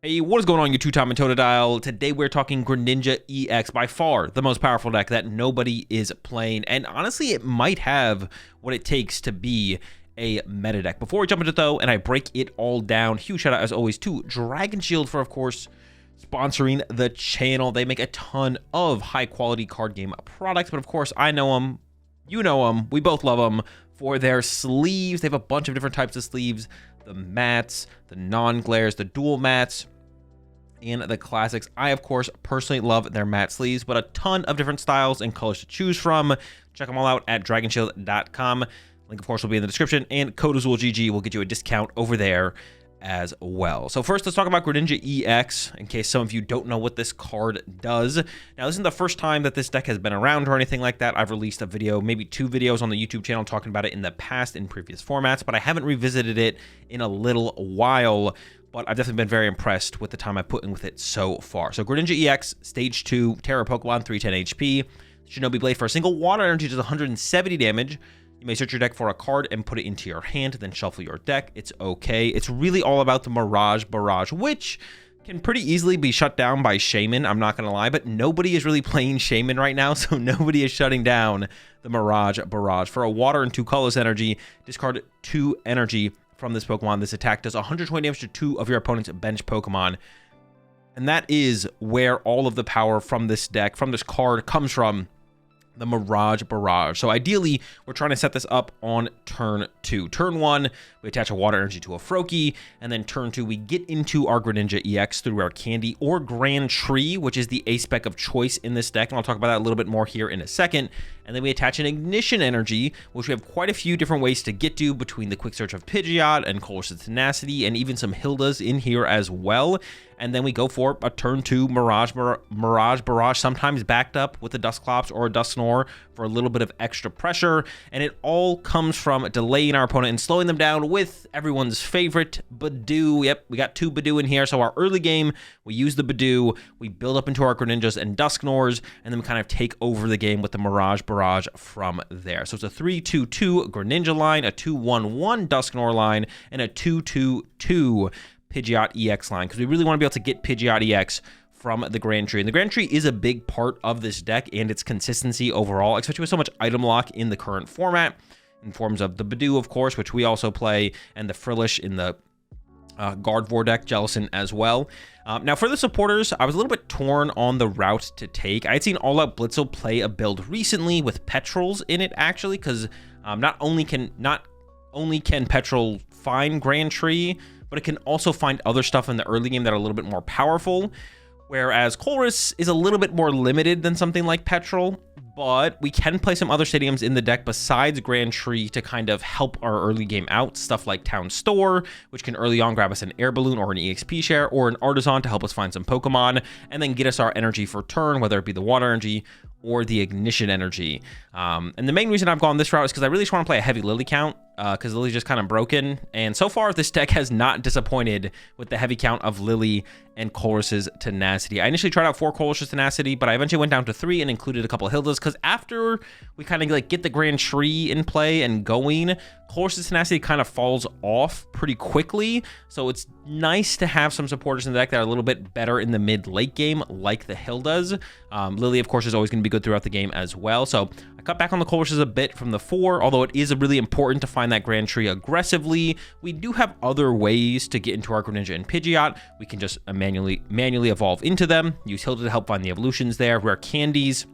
Hey, what is going on YouTube Tom and Totodile? Today we're talking Greninja EX, by far the most powerful deck that nobody is playing, and honestly it might have what it takes to be a meta deck. Before we jump into it though, and I break it all down, huge shout out as always to Dragon Shield for, of course, sponsoring the channel. They make a ton of high quality card game products, but of course I know them, you know them, we both love them for their sleeves. They have a bunch of different types of sleeves. The mats, the non-glares, the dual mats, and the classics. I, of course, personally love their matte sleeves, but a ton of different styles and colors to choose from. Check them all out at dragonshield.com. Link, of course, will be in the description, and code AzulGG will get you a discount over there as well. So first, let's talk about Greninja EX, in case some of you don't know what this card does. Now, this isn't the first time that this deck has been around or anything like that. I've released a video, maybe 2 videos on the YouTube channel talking about it in the past in previous formats, but I haven't revisited it in a little while. But I've definitely been very impressed with the time I've put in with it so far. So Greninja EX, Stage 2, Terra Pokemon, 310 HP. Shinobi Blade for a single Water Energy does 170 damage. You may search your deck for a card and put it into your hand, then shuffle your deck. It's okay. It's really all about the Mirage Barrage, which can pretty easily be shut down by Shaman, I'm not going to lie, but nobody is really playing Shaman right now, so nobody is shutting down the Mirage Barrage. For a Water and 2 colorless energy, discard 2 energy from this Pokemon. This attack does 120 damage to 2 of your opponent's bench Pokemon. And that is where all of the power from this deck, from this card, comes from. The Mirage Barrage. So ideally, we're trying to set this up on turn 2. Turn 1, we attach a Water Energy to a Froakie, and then turn 2, we get into our Greninja EX through Rare Candy or Grand Tree, which is the A-spec of choice in this deck, and I'll talk about that a little bit more here in a second. And then we attach an Ignition Energy, which we have quite a few different ways to get to between the Quick Search of Pidgeot and Colress Tenacity, and even some Hildas in here as well. And then we go for a turn 2 Mirage Barrage, sometimes backed up with a Dusclops or a Dusknoir for a little bit of extra pressure. And it all comes from delaying our opponent and slowing them down with everyone's favorite Budew. Yep, we got 2 Budew in here. So our early game, we use the Budew, we build up into our Greninjas and Dusknoirs, and then we kind of take over the game with the Mirage Barrage from there. So it's a 3-2-2 Greninja line, a 2-1-1 Dusknoir line, and a 2-2-2 Pidgeot EX line, because we really want to be able to get Pidgeot EX from the Grand Tree. And the Grand Tree is a big part of this deck and its consistency overall, especially with so much item lock in the current format, in forms of the Budew, of course, which we also play, and the Frillish in the Gardevoir deck, Jellicent as well. Now, for the supporters, I was a little bit torn on the route to take. I had seen All Out Blitzel play a build recently with Petrels in it, actually, because not only can Petrel find Grand Tree, but it can also find other stuff in the early game that are a little bit more powerful, whereas Colress is a little bit more limited than something like Petrel, but we can play some other stadiums in the deck besides Grand Tree to kind of help our early game out. Stuff like Town Store, which can early on grab us an Air Balloon or an EXP share, or an Artazon to help us find some Pokemon, and then get us our energy for turn, whether it be the Water Energy or the Ignition Energy. And the main reason I've gone this route is because I really just want to play a heavy Lillie count, because Lillie's just kind of broken. And so far, this deck has not disappointed with the heavy count of Lillie and Colress's Tenacity. I initially tried out 4 Colress's Tenacity, but I eventually went down to 3 and included a couple of Hildas, because after we kind of like get the Grand Tree in play and going, Colress's Tenacity kind of falls off pretty quickly. So it's nice to have some supporters in the deck that are a little bit better in the mid-late game, like the Hildas. Lillie, of course, is always going to be good throughout the game as well. So I cut back on the Colresses a bit from the 4, although it is really important to find that Grand Tree aggressively. We do have other ways to get into our Greninja and Pidgeot. We can just manually evolve into them, use Hilda to help find the evolutions there, Rare Candies,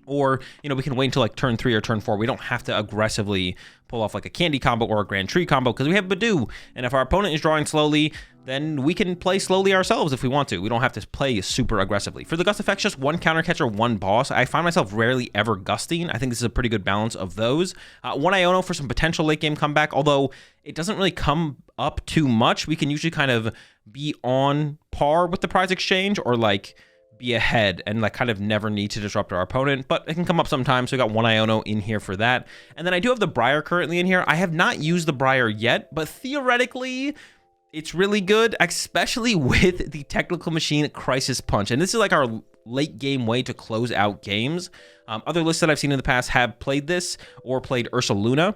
or, you know, we can wait until like turn 3 or turn 4. We don't have to aggressively pull off like a Candy combo or a Grand Tree combo, because we have Budew. And if our opponent is drawing slowly, then we can play slowly ourselves if we want to. We don't have to play super aggressively. For the Gust effects, just 1 counter catcher, 1 boss. I find myself rarely ever gusting. I think this is a pretty good balance of those. 1 Iono for some potential late game comeback, although it doesn't really come up too much. We can usually kind of be on par with the prize exchange, or like be ahead and like kind of never need to disrupt our opponent, but it can come up sometimes. So we got 1 Iono in here for that. And then I do have the Briar currently in here. I have not used the Briar yet, but theoretically it's really good, especially with the Technical Machine Crisis Punch. And this is like our late game way to close out games. Other lists that I've seen in the past have played this or played Ursaluna.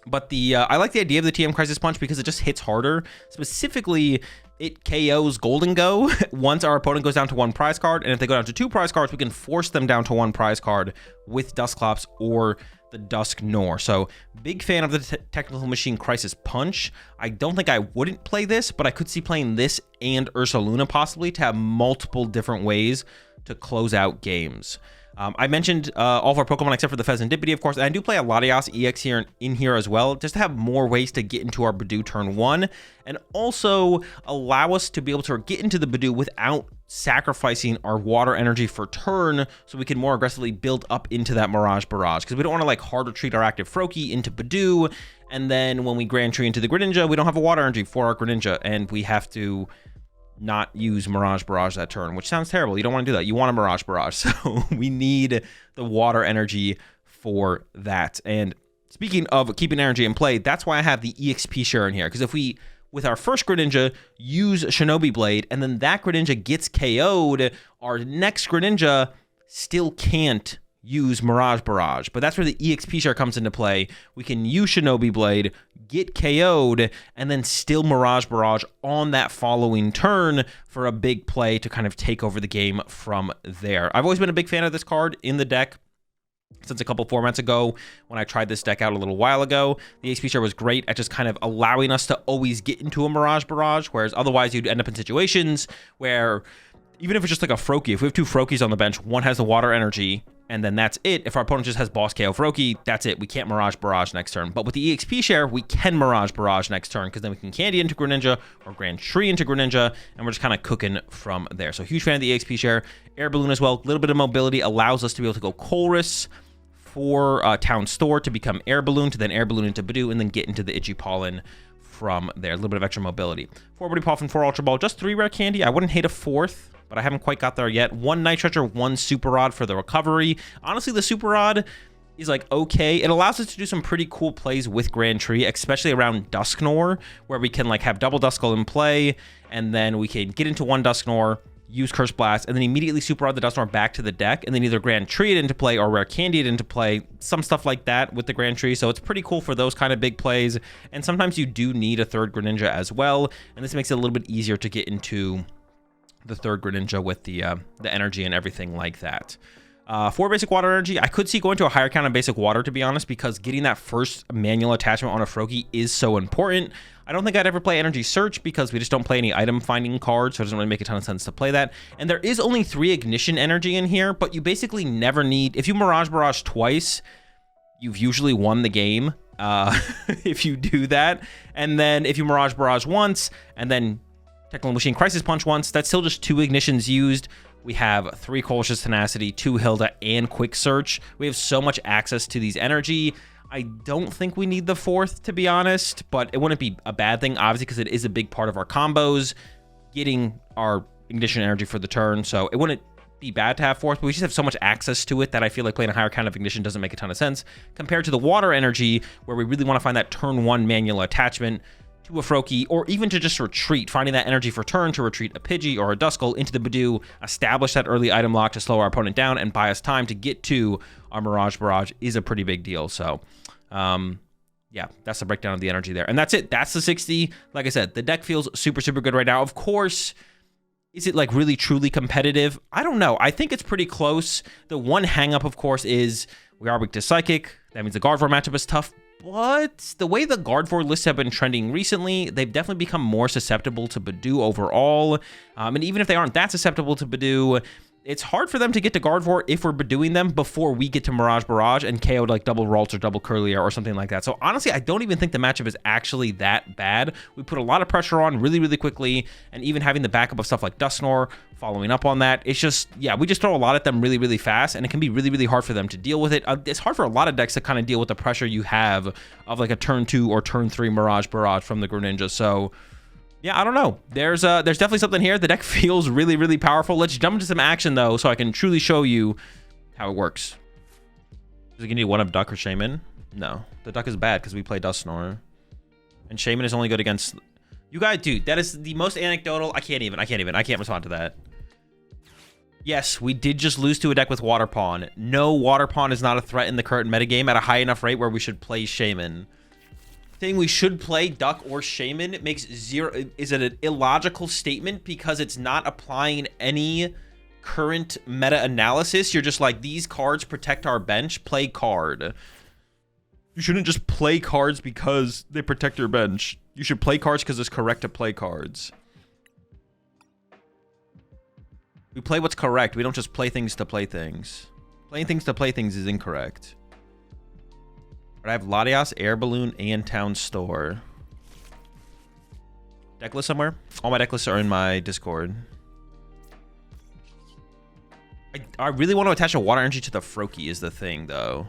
But I like the idea of the TM Crisis Punch because it just hits harder. Specifically, it KOs Golden Go once our opponent goes down to 1 prize card, and if they go down to 2 prize cards, we can force them down to 1 prize card with Dusclops or the Dusknoir. So big fan of the Technical Machine Crisis Punch. I don't think I wouldn't play this, but I could see playing this and Ursaluna possibly to have multiple different ways to close out games. I mentioned all of our Pokemon except for the Fezandipiti, of course, and I do play a Latias EX here in here as well, just to have more ways to get into our Budew turn 1, and also allow us to be able to get into the Budew without sacrificing our water energy for turn, so we can more aggressively build up into that Mirage Barrage, because we don't want to like hard retreat our active Froakie into Budew, and then when we Grand Tree into the Greninja, we don't have a water energy for our Greninja, and we have to not use Mirage Barrage that turn, which sounds terrible. You don't want to do that. You want a Mirage Barrage. So we need the water energy for that. And speaking of keeping energy in play, that's why I have the EXP share in here. Because if we, with our first Greninja, use Shinobi Blade, and then that Greninja gets KO'd, our next Greninja still can't use Mirage Barrage. But that's where the EXP share comes into play. We can use Shinobi Blade, get KO'd, and then still Mirage Barrage on that following turn for a big play to kind of take over the game from there. I've always been a big fan of this card in the deck since a couple formats ago when I tried this deck out a little while ago. The EXP share was great at just kind of allowing us to always get into a Mirage Barrage, whereas otherwise you'd end up in situations where even if it's just like a Froakie, if we have 2 Froakies on the bench, one has the water energy, and then that's it. If our opponent just has Boss KO Froakie, that's it. We can't Mirage Barrage next turn. But with the EXP share, we can Mirage Barrage next turn, because then we can Candy into Greninja or Grand Tree into Greninja, and we're just kind of cooking from there. So huge fan of the EXP share. Air Balloon as well. A little bit of mobility allows us to be able to go Colress for Town Store to become Air Balloon, to then Air Balloon into Budew, and then get into the Itchy Pollen from there. A little bit of extra mobility. 4 Buddy Poffin, 4 Ultra Ball, just 3 Rare Candy. I wouldn't hate a 4th, but I haven't quite got there yet. 1 Night Stretcher, 1 Super Rod for the recovery. Honestly, the Super Rod is like okay. It allows us to do some pretty cool plays with Grand Tree, especially around Dusknoir, where we can like have double Duskull in play, and then we can get into 1 Dusknoir, use Curse Blast, and then immediately Super Rod the Dusknoir back to the deck, and then either Grand Tree it into play or Rare Candy it into play, some stuff like that with the Grand Tree. So it's pretty cool for those kind of big plays, and sometimes you do need a 3rd Greninja as well, and this makes it a little bit easier to get into the 3rd Greninja with the energy and everything like that. 4 basic water energy. I could see going to a higher count of basic water, to be honest, because getting that first manual attachment on a Froakie is so important. I don't think I'd ever play Energy Search because we just don't play any item finding cards, so it doesn't really make a ton of sense to play that. And there is only 3 Ignition Energy in here, but you basically never need... If you Mirage Barrage twice, you've usually won the game if you do that. And then if you Mirage Barrage once, and then Technical Machine Crisis Punch once, that's still just 2 Ignitions used. We have 3 Colress Tenacity, 2 Hilda, and Quick Search. We have so much access to these energy. I don't think we need the 4th, to be honest, but it wouldn't be a bad thing, obviously, because it is a big part of our combos, getting our Ignition Energy for the turn, so it wouldn't be bad to have 4th, but we just have so much access to it that I feel like playing a higher count of Ignition doesn't make a ton of sense, compared to the Water Energy, where we really want to find that turn 1 manual attachment to a Froakie, or even to just retreat, finding that energy for turn to retreat a Pidgey or a Duskull into the Budew, establish that early item lock to slow our opponent down and buy us time to get to our Mirage Barrage is a pretty big deal. So, yeah, that's the breakdown of the energy there. And that's it. That's the 60. Like I said, the deck feels super, super good right now. Of course, is it like really, truly competitive? I don't know. I think it's pretty close. The one hang-up, of course, is we are weak to Psychic. That means the Gardevoir matchup is tough. But the way the Gardevoir lists have been trending recently, they've definitely become more susceptible to Budew overall. And even if they aren't that susceptible to Budew, it's hard for them to get to Gardevoir if we're Bedewing them before we get to Mirage Barrage and KO'd like double Ralts or double Curlier or something like that. So honestly, I don't even think the matchup is actually that bad. We put a lot of pressure on really, really quickly, and even having the backup of stuff like Dusknoir following up on that, it's just, yeah, we just throw a lot at them really, really fast, and it can be really, really hard for them to deal with it. It's hard for a lot of decks to kind of deal with the pressure you have of like a turn 2 or turn 3 Mirage Barrage from the Greninja. So yeah, I don't know. There's definitely something here. The deck feels really, really powerful. Let's jump into some action, though, so I can truly show you how it works. Does it need one of Duck or Shaman? No. The Duck is bad because we play Dusknoir. And Shaman is only good against... You guys, dude, that is the most anecdotal... I can't respond to that. Yes, we did just lose to a deck with Water Pawn. No, Water Pawn is not a threat in the current metagame at a high enough rate where we should play Shaman. saying we should play Duck or Shaman makes is it an illogical statement because it's not applying any current meta analysis. You're just like, these cards protect our bench, play card. You shouldn't just play cards because they protect your bench. You should play cards because it's correct to play cards. We play what's correct. We don't just play things to play things. Playing things to play things is incorrect. But I have Latias, Air Balloon, and Town Store. Deck list somewhere? All my deck lists are in my Discord. I really want to attach a Water Energy to the Froakie is the thing, though.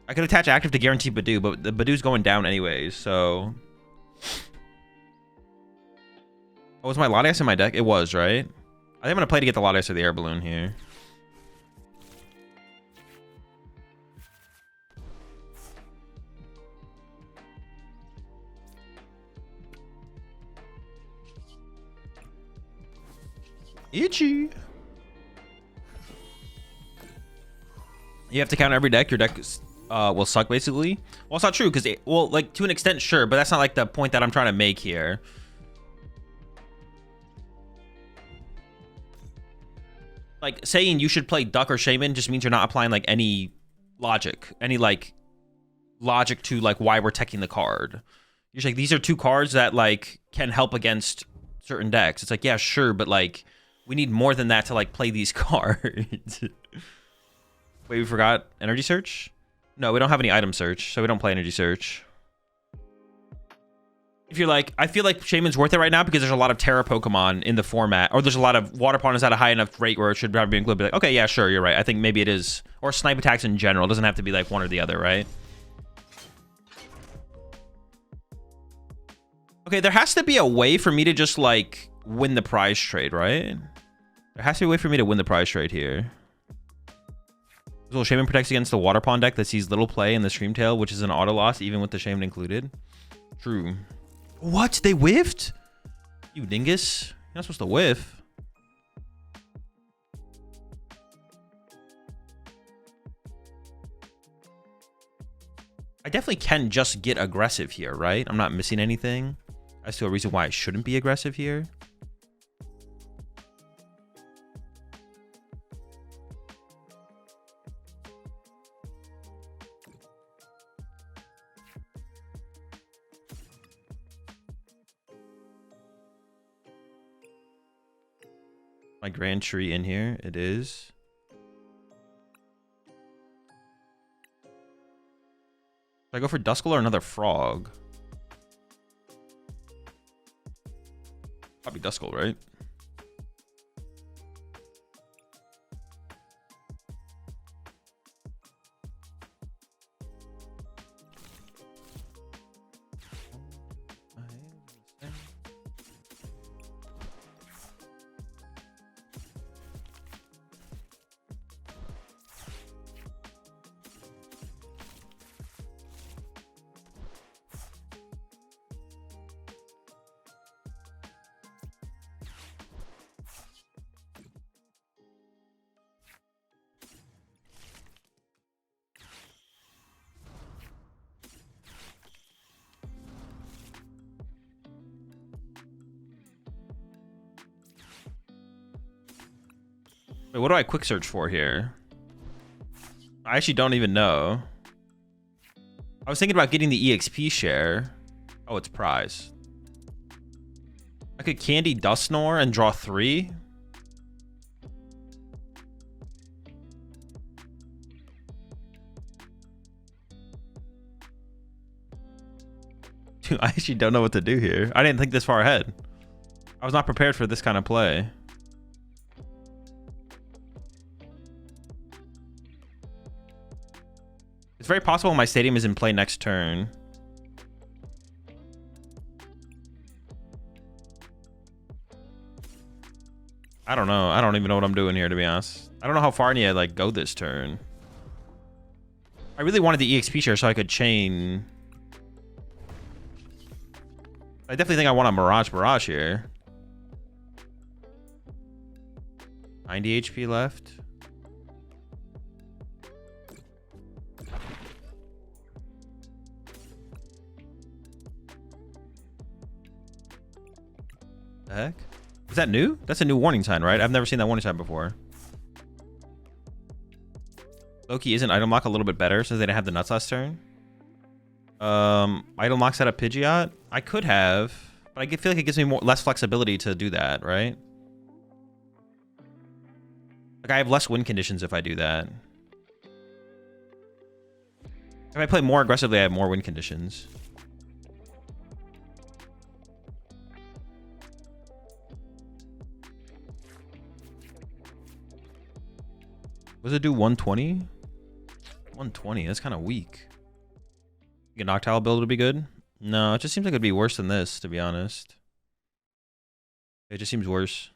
I could attach active to guarantee Budew, but the Budew's going down anyways, so... Oh, was my Latias in my deck? It was, right? I think I'm going to play to get the Latias or the Air Balloon here. Itchy. You have to count every deck. Your deck will suck, basically. Well, it's not true, because, well, like, to an extent, sure, but that's not, like, the point that I'm trying to make here. Like, saying you should play Duck or Shaman just means you're not applying, like, any logic. Any, like, logic to, like, why we're teching the card. You're just like, these are two cards that, like, can help against certain decks. It's like, yeah, sure, but, like, we need more than that to, like, play these cards. Wait, we forgot Energy Search? No, we don't have any item search, so we don't play Energy Search. If you're like, I feel like Shaman's worth it right now because there's a lot of Terra Pokemon in the format, or there's a lot of Water Pond is at a high enough rate where it should probably be included. Be like, okay, yeah, sure, you're right. I think maybe it is. Or snipe attacks in general. It doesn't have to be like one or the other, right? Okay, there has to be a way for me to just like win the prize trade, right? There has to be a way for me to win the prize trade here. So Shaman protects against the Water Pond deck that sees little play in the Streamtail, which is an auto loss even with the Shaman included. True. What? They whiffed? You dingus. You're not supposed to whiff. I definitely can just get aggressive here, right? I'm not missing anything. As to a reason why I shouldn't be aggressive here. My Grand Tree in here. It is. Should I go for Duskull or another frog? Probably Duskull, right? Wait, what do I quick search for here? I actually don't even know. I was thinking about getting the EXP share. Oh, it's prize. I could candy Dusknoir and draw 3. Dude, I actually don't know what to do here. I didn't think this far ahead. I was not prepared for this kind of play. It's very possible my stadium is in play next turn. I don't know. I don't even know what I'm doing here, to be honest. I don't know how far I need to like go this turn. I really wanted the EXP share so I could chain. I definitely think I want a Mirage here. 90 HP left. The heck? Is that new? That's a new warning sign, right? I've never seen that warning sign before. Loki, isn't item lock a little bit better since they didn't have the nuts last turn? Item lock set up Pidgeot? I could have, but I feel like it gives me less flexibility to do that, right? Like I have less win conditions if I do that. If I play more aggressively, I have more win conditions. What does it do? 120? 120. That's kind of weak. You get Noctowl build would be good? No, it just seems like it'd be worse than this, to be honest. It just seems worse.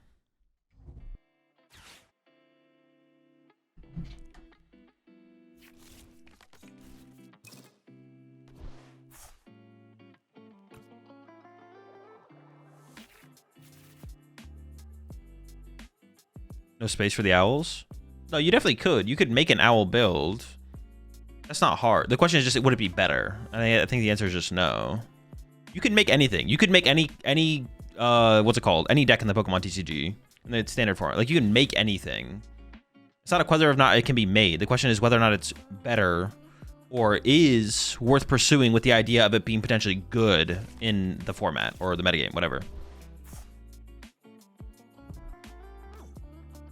No space for the owls? No, you definitely could. You could make an owl build. That's not hard. The question is just, would it be better? I think the answer is just no. You could make anything. You could make any what's it called? Any deck in the Pokemon TCG. And it's standard format. Like, you can make anything. It's not a question of not it can be made. The question is whether or not it's better or is worth pursuing with the idea of it being potentially good in the format or the metagame, whatever.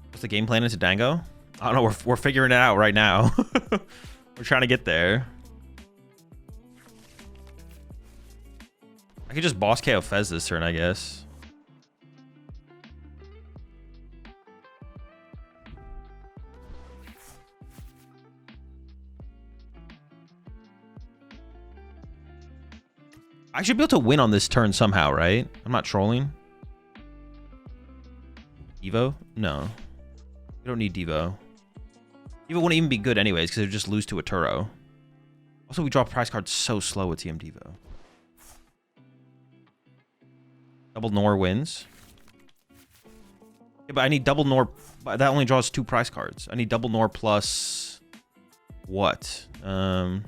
What's the game plan into Dango? I don't know. We're figuring it out right now. We're trying to get there. I could just boss KO Fez this turn, I guess. I should be able to win on this turn somehow, right? I'm not trolling. Devo? No. We don't need Devo. Devo wouldn't even be good anyways, because it would just lose to a Turo. Also, we draw prize cards so slow with TM Devo. Double Nor wins. Yeah, but I need double Nor. That only draws 2 prize cards. I need double Nor plus what? Oh,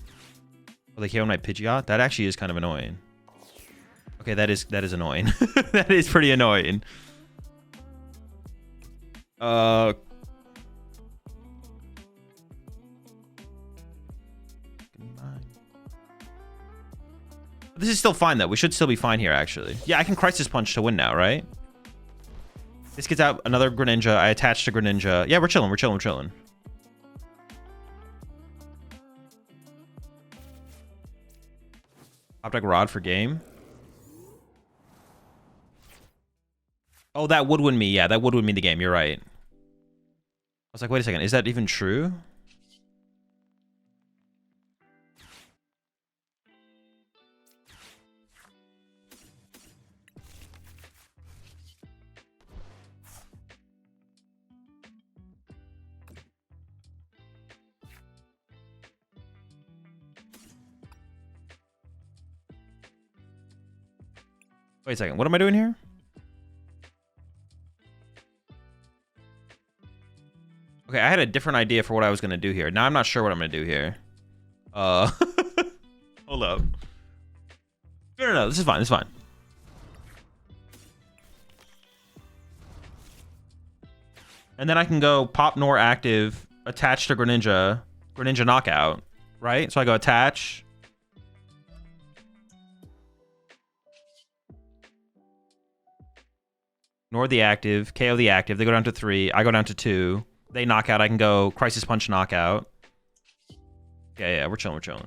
the KO Knight Pidgeot? That actually is kind of annoying. Okay, that is annoying. That is pretty annoying. This is still fine, though. We should still be fine here, actually. Yeah, I can Crisis Punch to win now, right? This gets out another Greninja. I attach to Greninja. Yeah, we're chilling. We're chilling. We're chilling. Optic Rod for game. Oh, that would win me. Yeah, that would win me the game. You're right. I was like, wait a second. Is that even true? Wait a second. What am I doing here? Okay, I had a different idea for what I was going to do here. Now I'm not sure what I'm going to do here. Hold up. No. This is fine. This is fine. And then I can go pop Nor active, attach to Greninja, Greninja knockout, right? So I go attach. Nor the active, KO the active. They go down to 3. I go down to 2. They knock out. I can go Crisis Punch knockout. Yeah, we're chilling. We're chilling.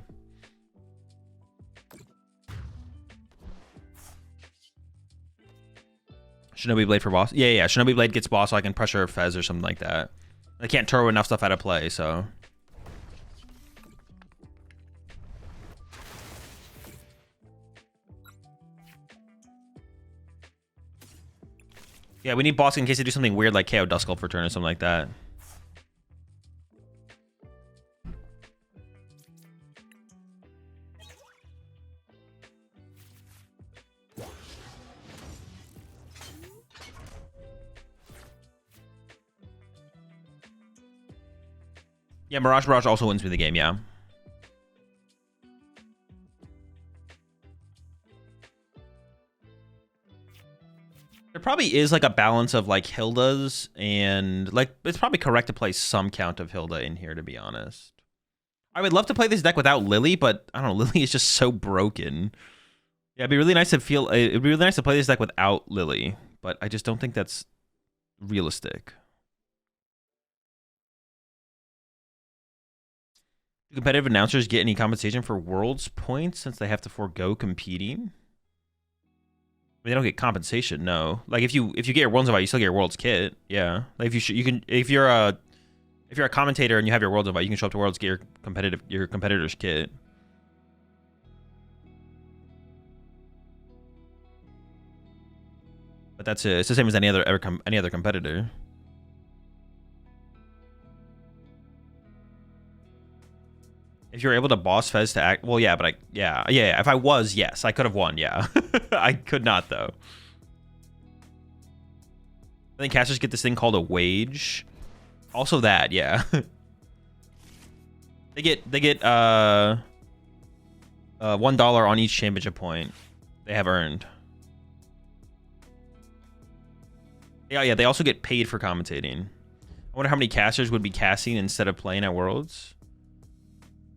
Shinobi Blade for boss. Yeah. Shinobi Blade gets boss, so I can pressure Fez or something like that. I can't throw enough stuff out of play, so. Yeah, we need boss in case they do something weird like KO Duskull for turn or something like that. Yeah, Mirage also wins me the game, yeah. There probably is like a balance of like Hildas and like it's probably correct to play some count of Hilda in here, to be honest. I would love to play this deck without Lillie, but I don't know, Lillie is just so broken. Yeah, it'd be really nice to feel it'd be really nice to play this deck without Lillie, but I just don't think that's realistic. Do competitive announcers get any compensation for Worlds points since they have to forego competing? They don't get compensation, no. Like if you get your Worlds invite, you still get your Worlds kit. Yeah. Like if you're a commentator and you have your Worlds invite, you can show up to Worlds, get your competitor's kit. But that's it. It's the same as any other competitor. If you're able to boss Fez to act, well, yeah, but yeah. If I was, yes, I could have won. Yeah, I could not though. I think casters get this thing called a wage. Also that, yeah. they get $1 on each championship point they have earned. Yeah, they also get paid for commentating. I wonder how many casters would be casting instead of playing at Worlds.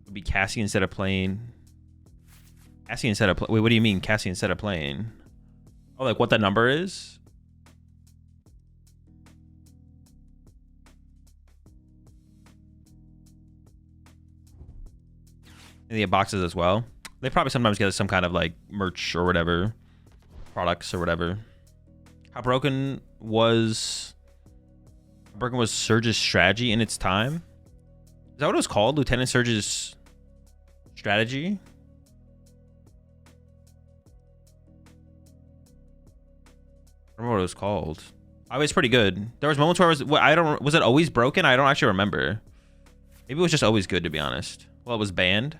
Would be casting instead of playing. Casting instead of wait, what do you mean casting instead of playing? Oh, like what that number is? And they get boxes as well. They probably sometimes get some kind of like merch or whatever, products or whatever. How broken was Surge's strategy in its time? Is that what it was called? Lieutenant Surge's strategy? I don't remember what it was called. I was pretty good. There was moments where was it always broken? I don't actually remember. Maybe it was just always good, to be honest. Well, it was banned.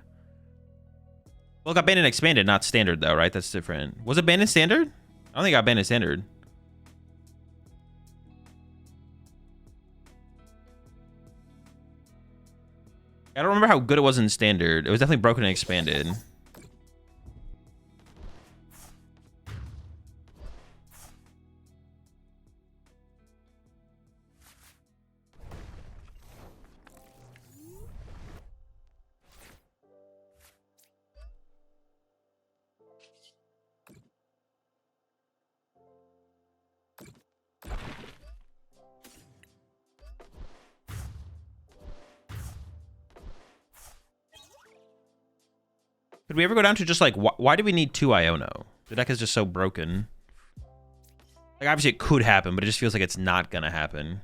Well, it got banned and expanded, not standard though, right? That's different. Was it banned in standard? I don't think it got banned in standard. I don't remember how good it was in standard. It was definitely broken and expanded. Could we ever go down to just like, why do we need 2 Iono? The deck is just so broken. Like, obviously it could happen, but it just feels like it's not gonna happen.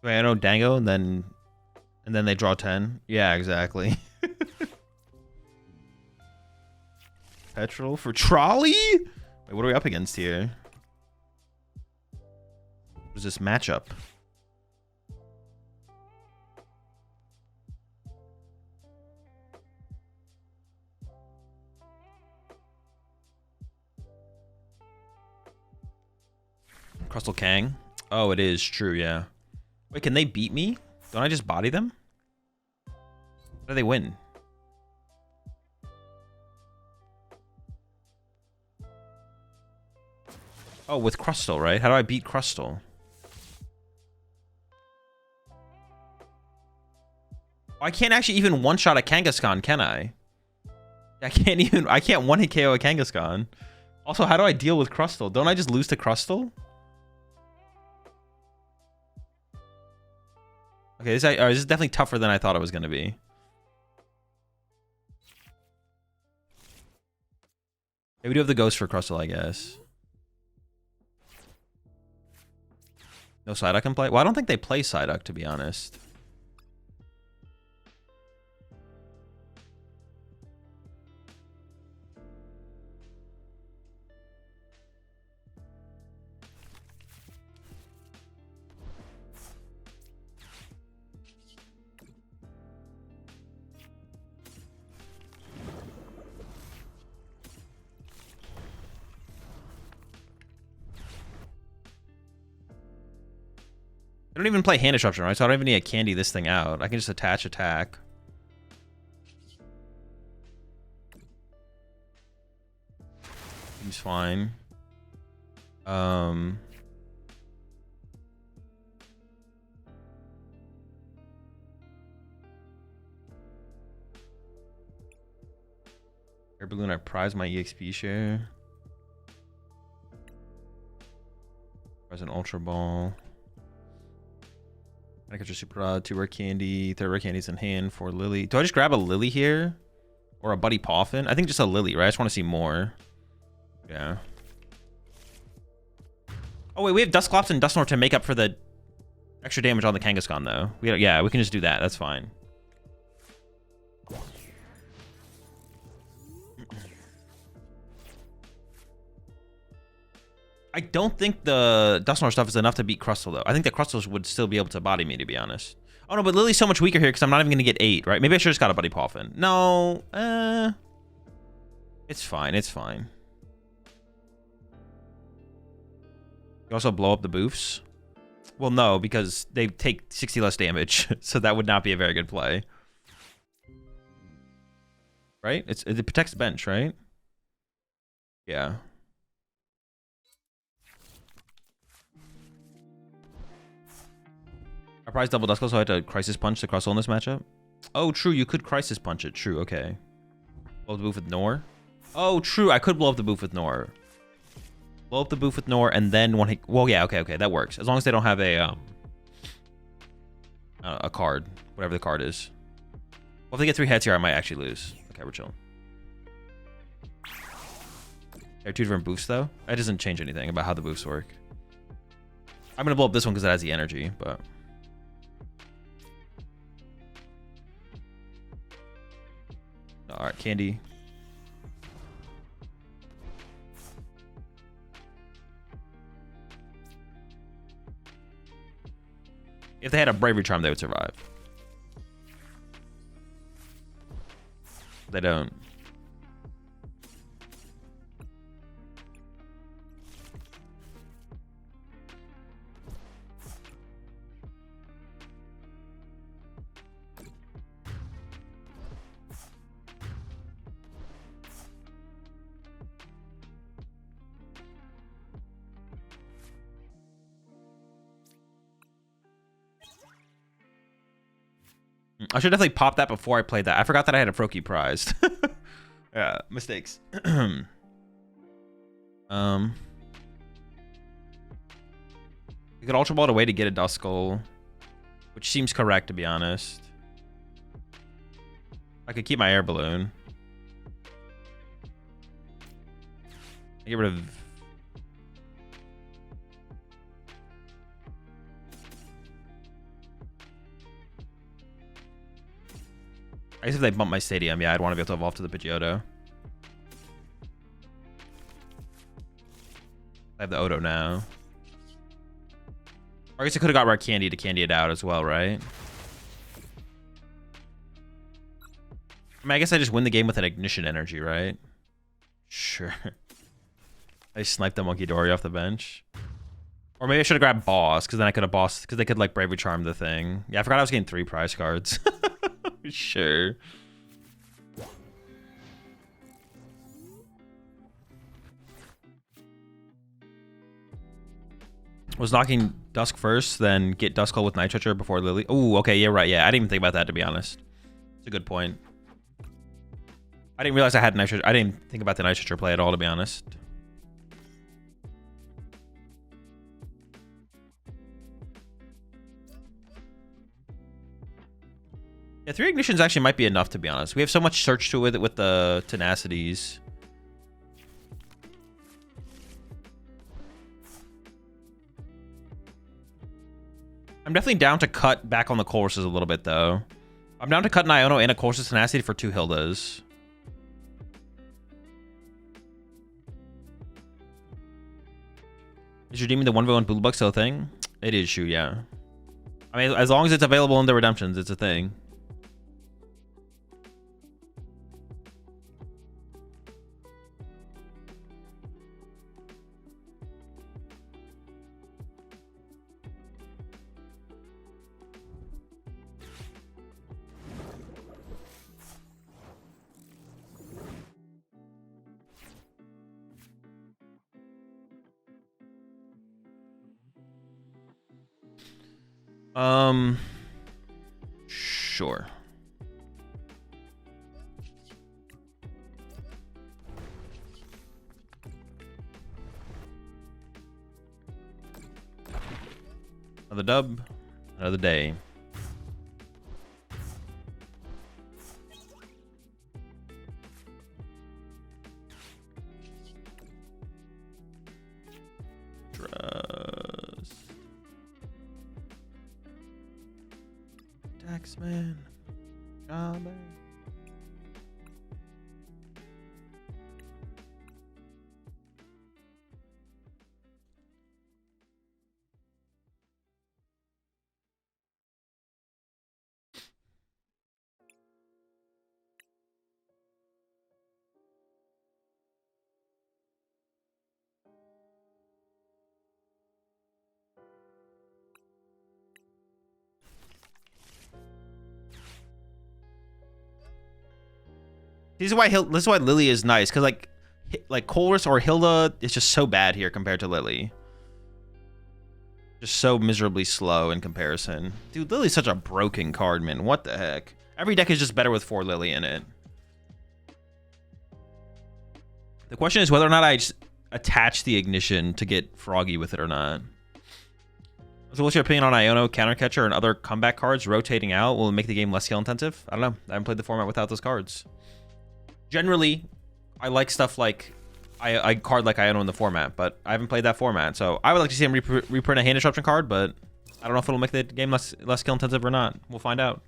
Iono Dango and then they draw 10. Yeah, exactly. Petrol for Trolley? Wait, what are we up against here? What is this matchup? Crustle Kang? Oh, it is true, yeah. Wait, can they beat me? Don't I just body them? How do they win? Oh, with Crustle, right? How do I beat Crustle? I can't actually even one-shot a Kangaskhan, can I? I can't one-hit KO a Kangaskhan. Also, how do I deal with Crustle? Don't I just lose to Crustle? Okay, this is definitely tougher than I thought it was going to be. Yeah, we do have the ghost for Crustle, I guess. No Psyduck can play? Well, I don't think they play Psyduck, to be honest. don't even play hand disruption, right? So I don't even need to candy this thing out. I can just attach attack. Seems fine. Air Balloon, I prize my EXP share. Prize an Ultra Ball. I catch a Super Rod, 2 Rare Candy, 3 Rare Candies in hand for Lillie. Do I just grab a Lillie here? Or a Buddy Poffin? I think just a Lillie, right? I just want to see more. Yeah. Oh wait, we have Dusclops and Dusknoir to make up for the extra damage on the Kangaskhan though. Yeah, we can just do that. That's fine. I don't think the Dusknoir stuff is enough to beat Crustle, though. I think the Crustles would still be able to body me, to be honest. Oh, no, but Lillie's so much weaker here because I'm not even going to get 8, right? Maybe I should have just got a Buddy Poffin. No. It's fine. It's fine. You also blow up the boofs? Well, no, because they take 60 less damage. So that would not be a very good play. Right? It protects bench, right? Yeah. I prized double Duskull, so I had to Crisis Punch the Crustle in this matchup. Oh, true. You could Crisis Punch it. True. Okay. Blow up the boof with Nor. Oh, true. I could blow up the boof with Nor. Blow up the boof with Nor, and then one hit. Well, yeah. Okay. That works. As long as they don't have a card, whatever the card is. Well, if they get 3 hits here, I might actually lose. Okay, we're chilling. There are 2 different boofs, though. That doesn't change anything about how the boofs work. I'm gonna blow up this one because it has the energy, but. All right, Candy. If they had a Bravery Charm, they would survive. They don't. I should definitely pop that before I played that. I forgot that I had a Froakie prized. Yeah, mistakes. You could Ultra Ball it away to get a Duskull, which seems correct, to be honest. I could keep my Air Balloon. Get rid of... I guess if they bump my Stadium, yeah, I'd want to be able to evolve to the Pidgeotto. I have the Odo now. Or I guess I could have got Rare Candy to candy it out as well, right? I mean, I guess I just win the game with an Ignition Energy, right? Sure. I sniped the Monkey Dory off the bench. Or maybe I should have grabbed Boss, because then I could have bossed, because they could, like, Bravery Charm the thing. Yeah, I forgot I was getting 3 prize cards. Sure. Was knocking Dusk first, then get Duskull with Night Stretcher before Lillie. Oh, okay, yeah, right, yeah. I didn't even think about that, to be honest. It's a good point. I didn't realize I had Night Stretcher. I didn't think about the Night Stretcher play at all, to be honest. Yeah, 3 Ignitions actually might be enough, to be honest. We have so much search to it with the Tenacities. I'm definitely down to cut back on the Colresses a little bit, though. I'm down to cut an Iono and a Colress Tenacity for 2 Hildas. Is redeeming the 1v1 Blue Bug still a thing? It is, shoot, yeah. I mean, as long as it's available in the redemptions, it's a thing. Sure. Another dub, another day. Trust. Taxman. Jobber. This is why Lillie is nice, because like Colress or Hilda is just so bad here compared to Lillie. Just so miserably slow in comparison. Dude, Lillie's such a broken card, man. What the heck? Every deck is just better with 4 Lillie in it. The question is whether or not I just attach the Ignition to get Froakie with it or not. So what's your opinion on Iono, Countercatcher, and other comeback cards rotating out? Will it make the game less skill intensive? I don't know. I haven't played the format without those cards. Generally, I like stuff like I card like Iono in the format, but I haven't played that format, so I would like to see him reprint a hand disruption card, but I don't know if it'll make the game less skill intensive or not. We'll find out.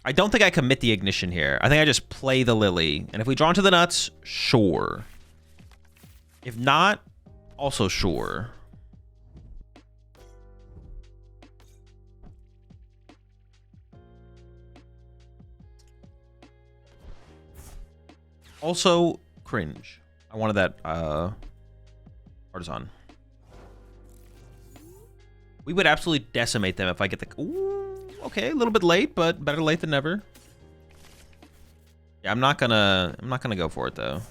I don't think I commit the Ignition here. I think I just play the Lillie, and if we draw into the nuts, sure. If not, also sure. Also, cringe. I wanted that Artazon. We would absolutely decimate them if I get the... Ooh, okay, a little bit late, but better late than never. Yeah, I'm not gonna go for it though.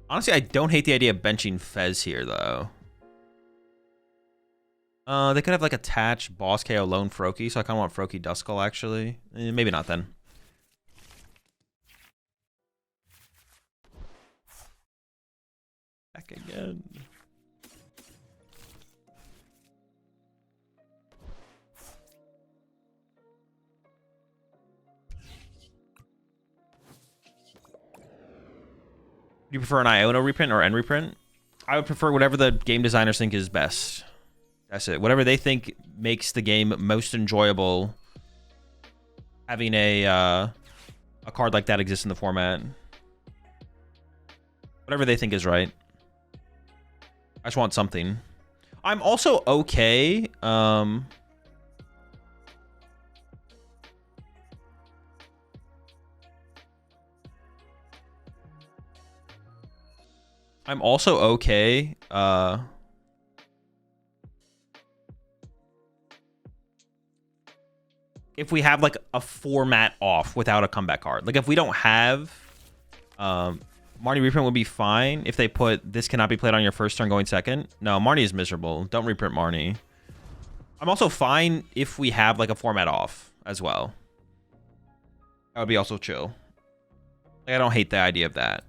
Honestly, I don't hate the idea of benching Fez here though. They could have like attach Boss KO Lone Froakie, so I kind of want Froakie Duskull actually. Maybe not then. Back again. Do you prefer an Iono reprint or N reprint? I would prefer whatever the game designers think is best. That's it. Whatever they think makes the game most enjoyable. Having a card like that exist in the format. Whatever they think is right. I just want something. I'm also okay. I'm also okay. If we have like a format off without a comeback card. Like if we don't have Marnie reprint would be fine if they put this cannot be played on your first turn going second. No, Marnie is miserable. Don't reprint Marnie. I'm also fine if we have like a format off as well. That would be also chill. Like, I don't hate the idea of that.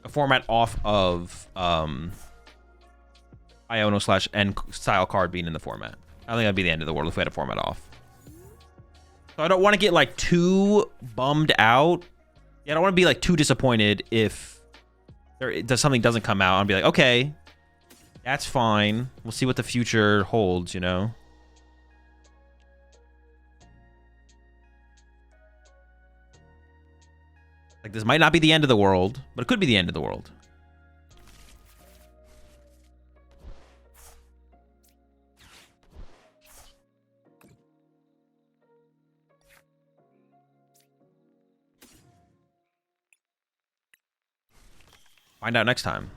A format off of Iono/N style card being in the format. I think that'd be the end of the world if we had a format off. So I don't want to get like too bummed out. Yeah, I don't want to be like too disappointed if something doesn't come out and be like, okay, that's fine. We'll see what the future holds, you know? Like this might not be the end of the world, but it could be the end of the world. Find out next time.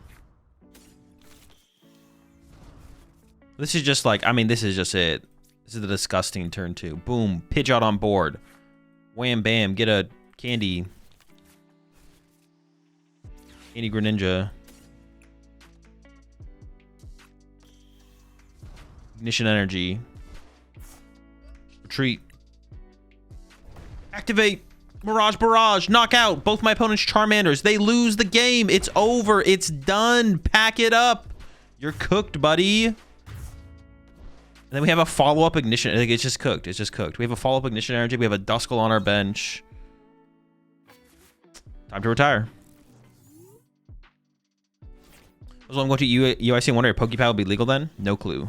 This is just like, I mean, this is just it. This is the disgusting turn 2. Boom. Pidgeot on board. Wham bam. Get a candy. Candy Greninja. Ignition Energy. Retreat. Activate. Mirage Barrage. Knock out both my opponent's Charmanders. They lose the game. It's over. It's done. Pack it up. You're cooked, buddy. And then we have a follow-up Ignition. I think it's just cooked. It's just cooked. We have a follow-up Ignition Energy. We have a Duskull on our bench. Time to retire. So I'm going to UIC and wonder if PokePal will be legal then? No clue.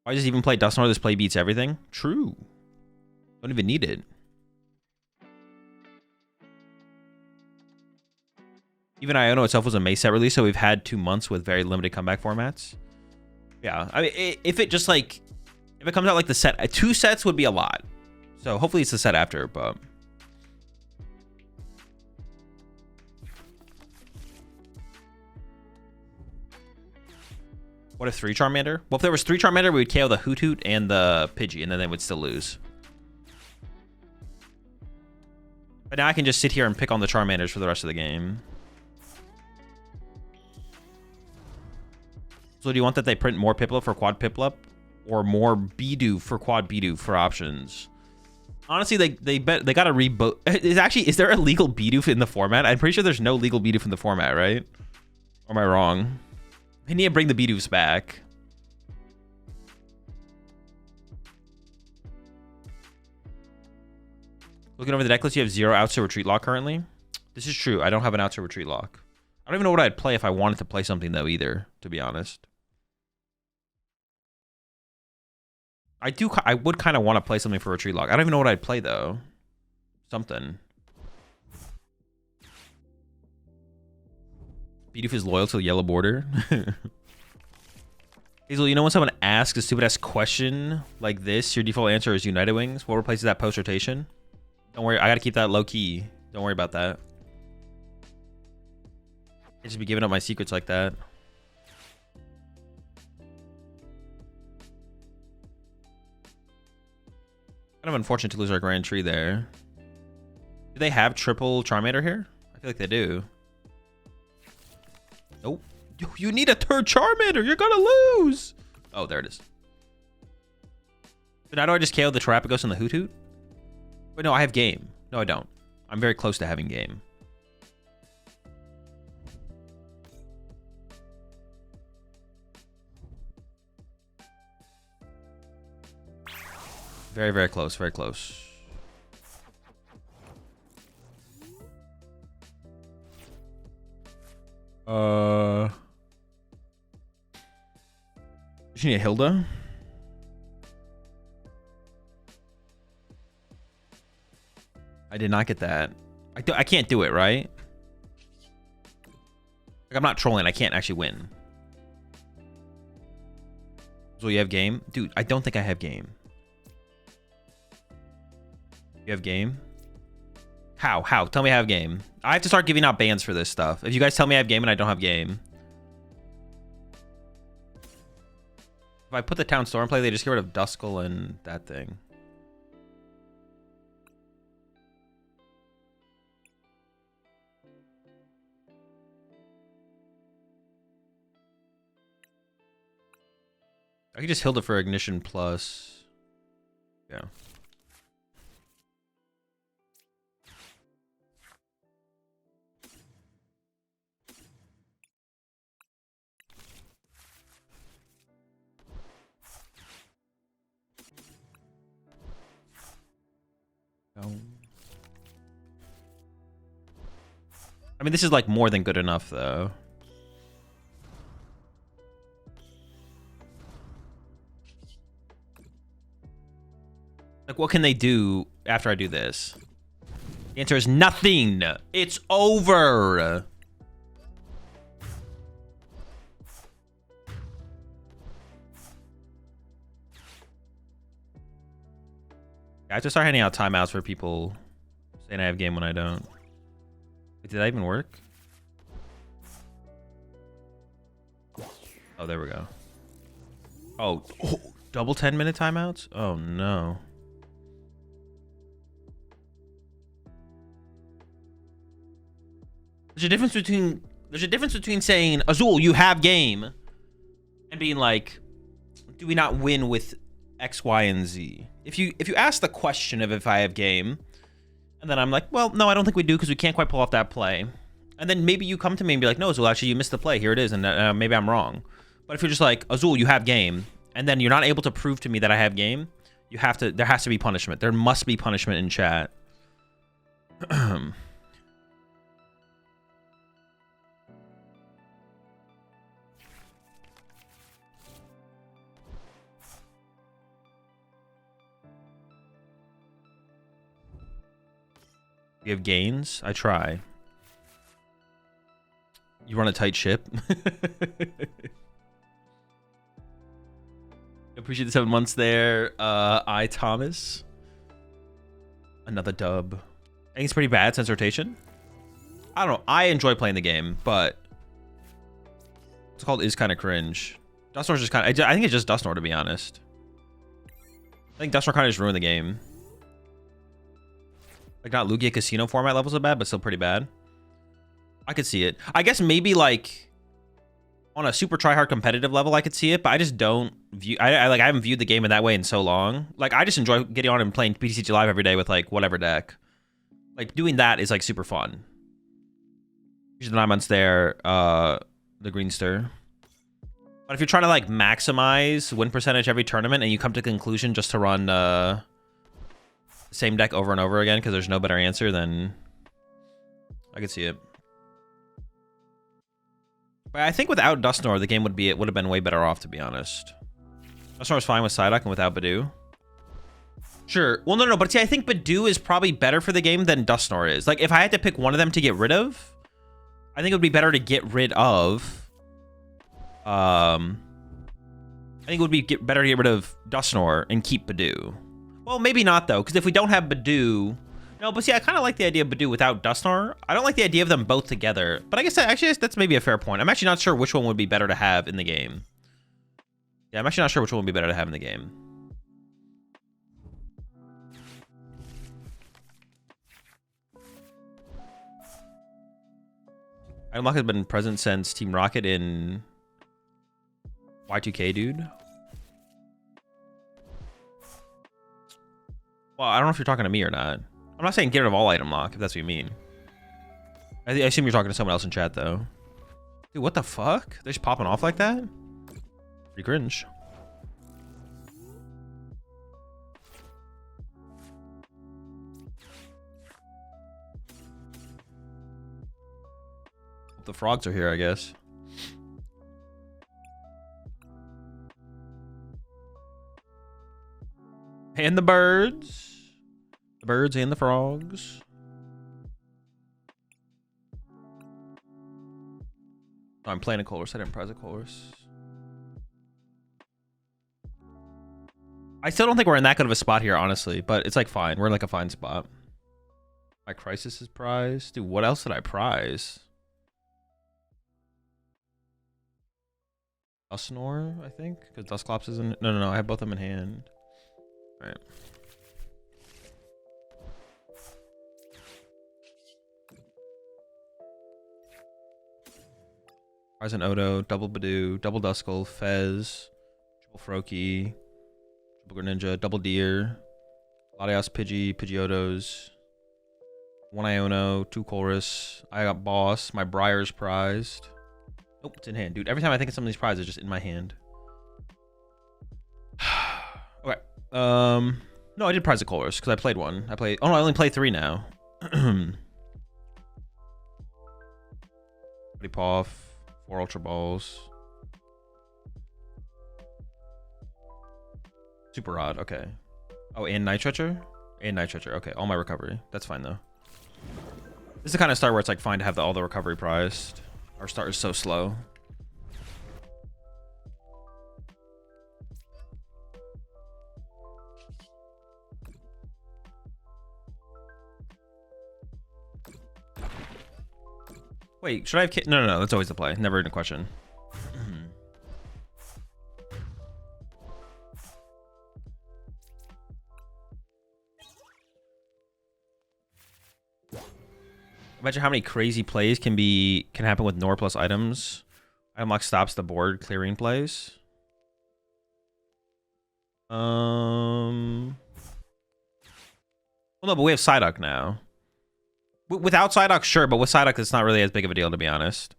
Why does it even play Dusknoir? This play beats everything? True. Don't even need it. Even Iono itself was a May set release, so we've had 2 months with very limited comeback formats. Yeah, I mean, if it just like, if it comes out like the set, 2 sets would be a lot. So hopefully it's the set after, but. What if 3 Charmander? Well, if there was 3 Charmander, we would KO the Hoot Hoot and the Pidgey, and then they would still lose. But now I can just sit here and pick on the Charmanders for the rest of the game. So do you want that they print more Piplup for quad Piplup? Or more Budew for quad Budew for options? Honestly, they gotta reboot. Is there a legal Budew in the format? I'm pretty sure there's no legal Budew in the format, right? Or am I wrong? They need to bring the Budews back. Looking over the deck list, you have 0 outs to retreat lock currently. This is true. I don't have an out to retreat lock. I don't even know what I'd play if I wanted to play something though either, to be honest. I would kind of want to play something for retreat lock. I don't even know what I'd play though. Something. Bidoof is loyal to the yellow border. Hazel, you know when someone asks a stupid-ass question like this, your default answer is United Wings? What replaces that post-rotation? Don't worry, I gotta keep that low-key. Don't worry about that. I just be giving up my secrets like that. Kind of unfortunate to lose our Grand Tree there. Do they have triple Charmander here? I feel like they do. Nope. You need a third Charmander. You're gonna lose. Oh, there it is. So now do I just KO the Terrapagos and the Hoot Hoot? Wait, no, I have game. No, I don't. I'm very close to having game. Very, very close. Very close. You need a Hilda? I did not get that. I can't do it, right? Like, I'm not trolling. I can't actually win. So you have game? Dude, I don't think I have game. You have game? How? Tell me I have game. I have to start giving out bans for this stuff. If you guys tell me I have game and I don't have game. If I put the Town Store in play, they just get rid of Duskull and that thing. I could just Hilda for Ignition plus. Yeah. I mean, this is like more than good enough, though. Like, what can they do after I do this? The answer is nothing. It's over. I have to start handing out timeouts for people saying I have game when I don't. Wait, did that even work? Oh, there we go. Oh, double 10-minute timeouts? Oh, no. There's a difference between saying, Azul, you have game, and being like, do we not win with X, Y, and Z? If you ask the question of if I have game, and then I'm like, well, no, I don't think we do because we can't quite pull off that play. And then maybe you come to me and be like, no, Azul, actually, you missed the play. Here it is, and maybe I'm wrong. But if you're just like, Azul, you have game, and then you're not able to prove to me that I have game, you have to. There has to be punishment. There must be punishment in chat. You have gains? I try. You run a tight ship? Appreciate the 7 months there. Thomas. Another dub. I think it's pretty bad since rotation. I don't know. I enjoy playing the game, but what's it called is kind of cringe. Dusknoir's just kind of... I think it's just Dusknoir, to be honest. I think Dusknoir kind of just ruined the game. Like, not Lugia Casino format levels so bad, but still pretty bad. I could see it. I guess maybe, like, on a super tryhard competitive level, I could see it, but I just don't view... I haven't viewed the game in that way in so long. Like, I just enjoy getting on and playing TCG Live every day with, like, whatever deck. Like, doing that is, like, super fun. Here's the 9 months there, the Greenster. But if you're trying to, like, maximize win percentage every tournament and you come to conclusion just to run, same deck over and over again because there's no better answer, then I could see it. But I think without Dusknoir, the game would have been way better off, to be honest. Dusknoir was fine with Psyduck and without Budew. Sure. Well, no, but see, I think Budew is probably better for the game than Dusknoir is. Like, if I had to pick one of them to get rid of, I think it would be better to get rid of. I think it would be better to get rid of Dusknoir and keep Budew. Well, maybe not, though, because if we don't have Budew... No, but see, I kind of like the idea of Budew without Dusknoir. I don't like the idea of them both together. But I guess that's maybe a fair point. I'm actually not sure which one would be better to have in the game. Yeah, I'm actually not sure which one would be better to have in the game. Item Lock has been present since Team Rocket in Y2K, dude. Well, I don't know if you're talking to me or not. I'm not saying get rid of all item lock, if that's what you mean. I assume you're talking to someone else in chat, though. Dude, what the fuck? They're just popping off like that? Pretty cringe. The frogs are here, I guess. And the birds. The birds and the frogs. Oh, I'm playing a Colress. I didn't prize a Colress. I still don't think we're in that good of a spot here, honestly. But it's like fine. We're in like a fine spot. My Crisis is prized. Dude, what else did I prize? Dusknoir, I think? Because Dusclops is in... No. I have both of them in hand. All right. Ryzen Odo, double Budew, double Duskull, Fez, triple Froakie, triple Greninja, double Deer, Latias, Pidgeottos, 1 Iono, 2 Colress. I got Boss. My Briar's prized. Nope, it's in hand. Dude, every time I think of some of these prizes, it's just in my hand. Okay. No, I did prize a Colress because I played one. Oh no, I only play 3 now. Buddy Poff, 4 Ultra Balls. Super odd, okay. Oh, and Night Stretcher? And Night Stretcher, okay. All my recovery. That's fine though. This is the kind of start where it's like fine to have all the recovery prized. Our start is so slow. Wait, should I have... No, no, no. That's always the play. Never in a question. Imagine how many crazy plays can happen with Nor plus items. Item lock stops the board clearing plays. Well, no, but we have Psyduck now. Without Psyduck, sure, but with Psyduck, it's not really as big of a deal, to be honest.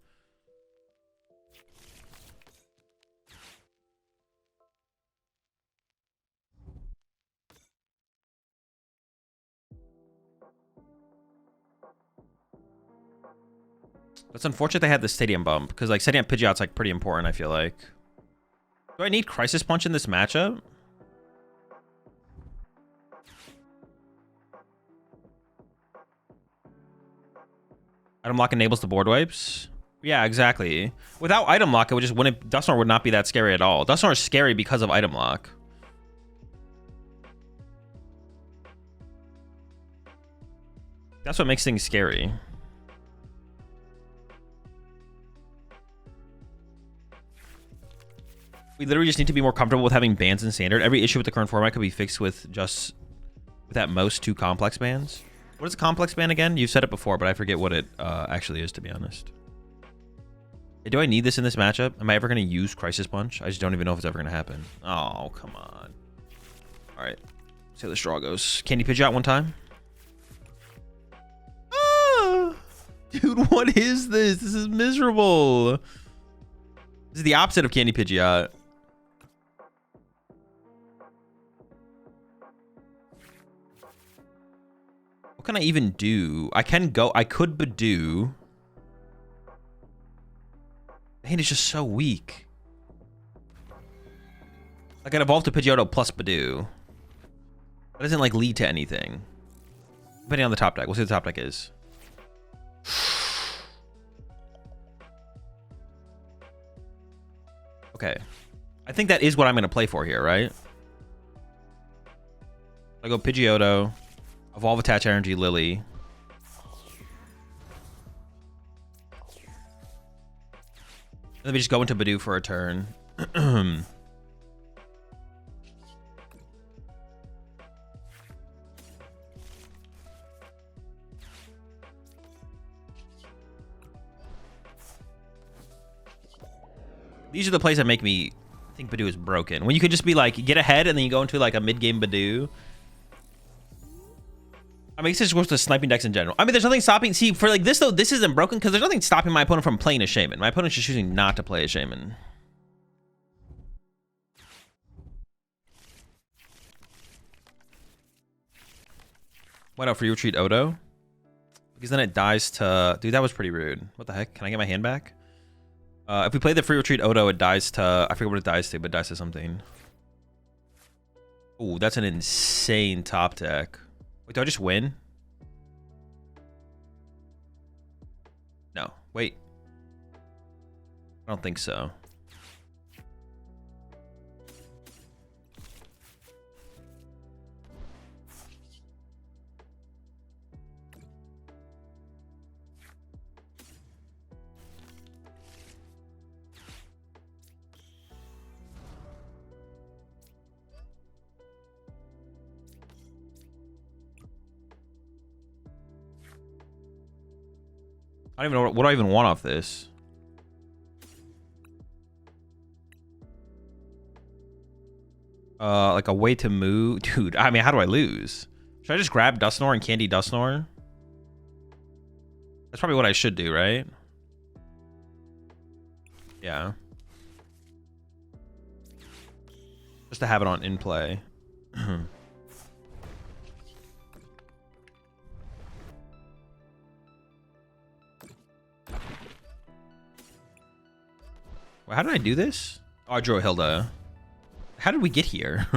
It's unfortunate they had the stadium bump, because like setting up Pidgeot's like pretty important, I feel like. Do I need Crisis Punch in this matchup? Item lock enables the board wipes. Yeah, exactly. Without item lock, it would just wouldn't. Dusknoir would not be that scary at all. Dusknoir is scary because of item lock. That's what makes things scary. We literally just need to be more comfortable with having bans in standard. Every issue with the current format could be fixed with at most 2 complex bans. What is a complex ban again? You've said it before, but I forget what it actually is, to be honest. Hey, do I need this in this matchup? Am I ever going to use Crisis Punch? I just don't even know if it's ever going to happen. Oh, come on. All right. See how the straw goes. Candy Pidgeot one time. Ah! Dude, what is this? This is miserable. This is the opposite of Candy Pidgeot. What can I even do? I could Budew. Man, it's just so weak. I can evolve to Pidgeotto plus Budew. That doesn't like lead to anything. Depending on the top deck. We'll see what the top deck is. Okay. I think that is what I'm going to play for here, right? I go Pidgeotto, Evolve Attach Energy Lillie. And then we just go into Budew for a turn. These are the plays that make me think Budew is broken. When you could just be like, get ahead and then you go into like a mid-game Budew. I mean, it's just goes to sniping decks in general. I mean, there's nothing stopping. See, for like this though, this isn't broken because there's nothing stopping my opponent from playing a Shaman. My opponent's just choosing not to play a Shaman. Why not Free Retreat Odo? Because then it dies to... Dude, that was pretty rude. What the heck? Can I get my hand back? If we play the Free Retreat Odo, it dies to... I forget what it dies to, but it dies to something. Ooh, that's an insane top deck. Wait, do I just win? No. Wait. I don't think so. I don't even know what do I even want off this. Like a way to move, dude. I mean, how do I lose? Should I just grab Dusknoir and Candy Dusknoir? That's probably what I should do, right? Yeah. Just to have it on in play. Well, how did I do this? Oh, I drew a Hilda. How did we get here?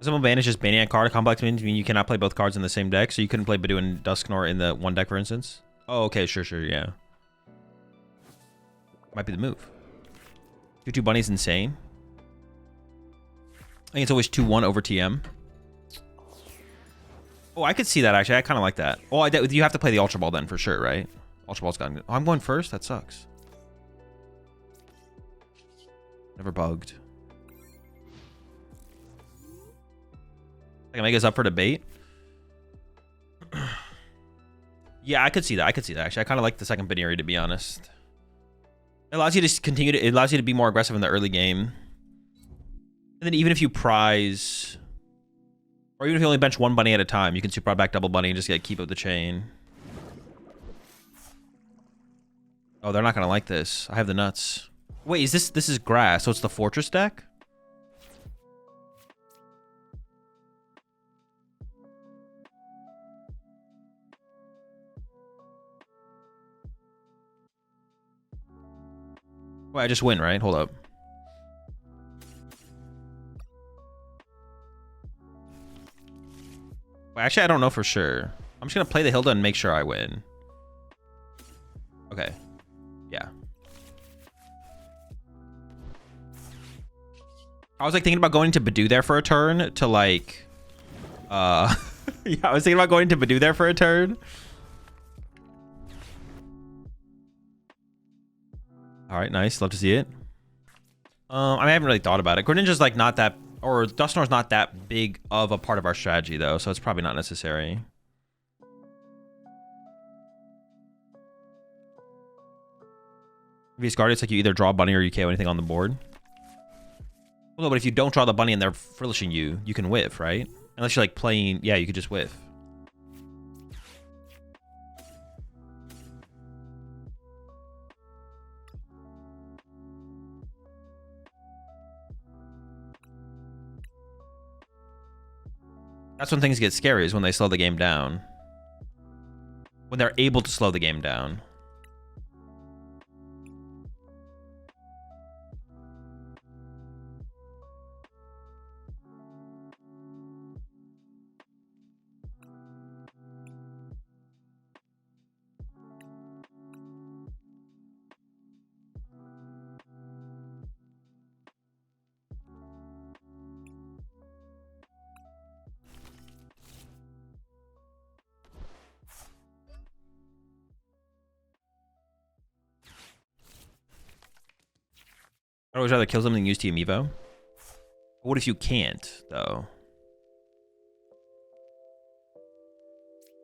Some advantage is banning a card. Complex means you cannot play both cards in the same deck, so you couldn't play Budew and Dusknoir in the one deck, for instance. Oh, okay, sure, yeah. Might be the move. 2-2 Bunny's insane. I think it's always 2-1 over TM. Oh, I could see that, actually. I kind of like that. Oh, you have to play the Ultra Ball then, for sure, right? Ultra Ball's gone. Oh, I'm going first? That sucks. Never bugged. I can make us up for debate. Yeah, I could see that. I could see that, actually. I kind of like the second Baneri, to be honest. It allows you to continue to... It allows you to be more aggressive in the early game. And then even if you prize... Or even if you only bench one bunny at a time, you can super back double bunny and just keep up the chain. Oh, they're not going to like this. I have the nuts. Wait, is this is grass, so it's the fortress deck? Wait, I just win, right? Hold up. Wait, actually, I don't know for sure. I'm just going to play the Hilda and make sure I win. Okay. Yeah. I was like thinking about going to Budew there for a turn to like... yeah, I was thinking about going to Budew there for a turn. All right, nice. Love to see it. I mean, I haven't really thought about it. Greninja's like not that... Or Dusknoir's not that big of a part of our strategy, though, so it's probably not necessary. If you discard it, it's like you either draw a bunny or you KO anything on the board. Well, no, but if you don't draw the bunny and they're frilishing you, you can whiff, right? Unless you're like playing... Yeah, you could just whiff. That's when things get scary, is when they slow the game down. When they're able to slow the game down. I'd always rather kill something than use Team Evo. What if you can't, though?